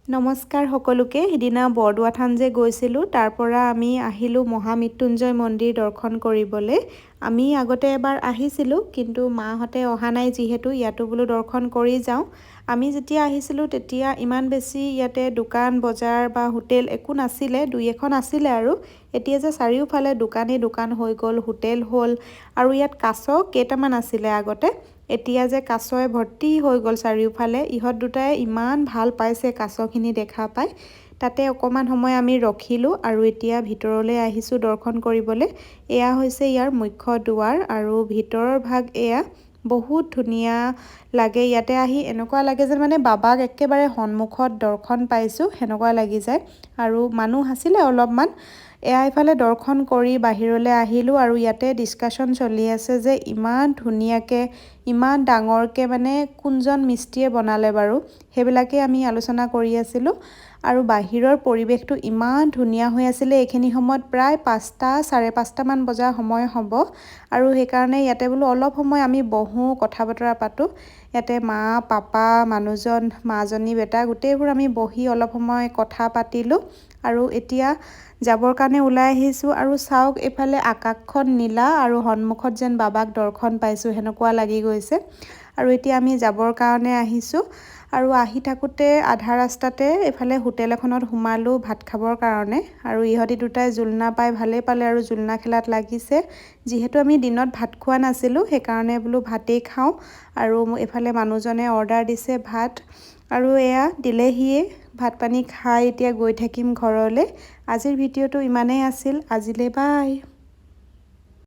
নমস্কাৰ সকলোকে। সিদিনা বৰদোৱা থান যে গৈছিলোঁ, তাৰ পৰা আমি আহিলোঁ মহামৃত্যুঞ্জয় মন্দিৰ দৰ্শন কৰিবলৈ। আমি আগতে এবাৰ আহিছিলোঁ, কিন্তু মাহঁতে অহা নাই যিহেতু ইয়াতো বোলো দৰ্শন কৰি যাওঁ। আমি যেতিয়া আহিছিলোঁ তেতিয়া ইমান বেছি ইয়াতে দোকান বজাৰ বা হোটেল একো নাছিলে, দুই এখন আছিলে আৰু। এতিয়া যে চাৰিওফালে দোকানেই দোকান হৈ গ'ল, হোটেল হ'ল, আৰু ইয়াত কাছ কেইটামান আছিলে আগতে। এতিয়া যে কাছয়ে ভৰ্তি হৈ গ'ল চাৰিওফালে। ইহঁত দুটাই ইমান ভাল পাইছে কাছখিনি দেখা পাই। তাতে অকণমান সময় আমি ৰখিলোঁ আৰু এতিয়া ভিতৰলৈ আহিছোঁ দৰ্শন কৰিবলৈ। এয়া হৈছে ইয়াৰ মুখ্য দুৱাৰ আৰু ভিতৰৰ ভাগ এয়া। বহুত ধুনীয়া লাগে ইয়াতে আহি। এনেকুৱা লাগে যেন মানে বাবাক একেবাৰে সন্মুখত দৰ্শন পাইছোঁ সেনেকুৱা লাগি যায়। আৰু মানুহ আছিলে অলপমান। এয়া ইফালে দৰ্শন কৰি বাহিৰলৈ আহিলোঁ আৰু ইয়াতে ডিছকাশ্যন চলি আছে যে ইমান ধুনীয়াকৈ ইমান ডাঙৰকৈ মানে কোনজন মিস্ত্ৰীয়ে বনালে বাৰু, সেইবিলাকে আমি আলোচনা কৰি আছিলোঁ। আৰু বাহিৰৰ পৰিৱেশটো ইমান ধুনীয়া হৈ আছিলে। এইখিনি সময়ত প্ৰায় 5টা 5:30মান বজাৰ সময় হ'ব, আৰু সেইকাৰণে ইয়াতে বোলো অলপ সময় আমি বহোঁ, কথা বতৰা পাতোঁ। ইয়াতে মা, পাপা, মানুহজন, মাজনী, বেটা গোটেইবোৰ আমি বহি অলপ সময় কথা পাতিলোঁ। আৰু এতিয়া যাবৰ কাৰণে ওলাই আহিছোঁ। আৰু চাওক এইফালে আকাশখন নীলা আৰু সন্মুখত যেন বাবাক দৰ্শন পাইছোঁ সেনেকুৱা লাগি গৈছে। আৰু এতিয়া আমি যাবৰ কাৰণে আহিছোঁ। আৰু আহি থাকোঁতে আধা ৰাস্তাতে এইফালে হোটেল এখনত সোমালোঁ ভাত খাবৰ কাৰণে। আৰু ইহঁতি দুটাই জুলনা পাই ভালেই পালে আৰু জুলনা খেলাত লাগিছে। যিহেতু আমি দিনত ভাত খোৱা নাছিলোঁ, সেইকাৰণে বোলো ভাতেই খাওঁ। আৰু এইফালে মানুহজনে অৰ্ডাৰ দিছে ভাত, আৰু এয়া দিলেহিয়ে। ভাত পানী খাই এতিয়া গৈ থাকিম ঘৰলৈ। আজিৰ ভিডিঅ'টো ইমানেই আছিল। আজিলৈ বাই।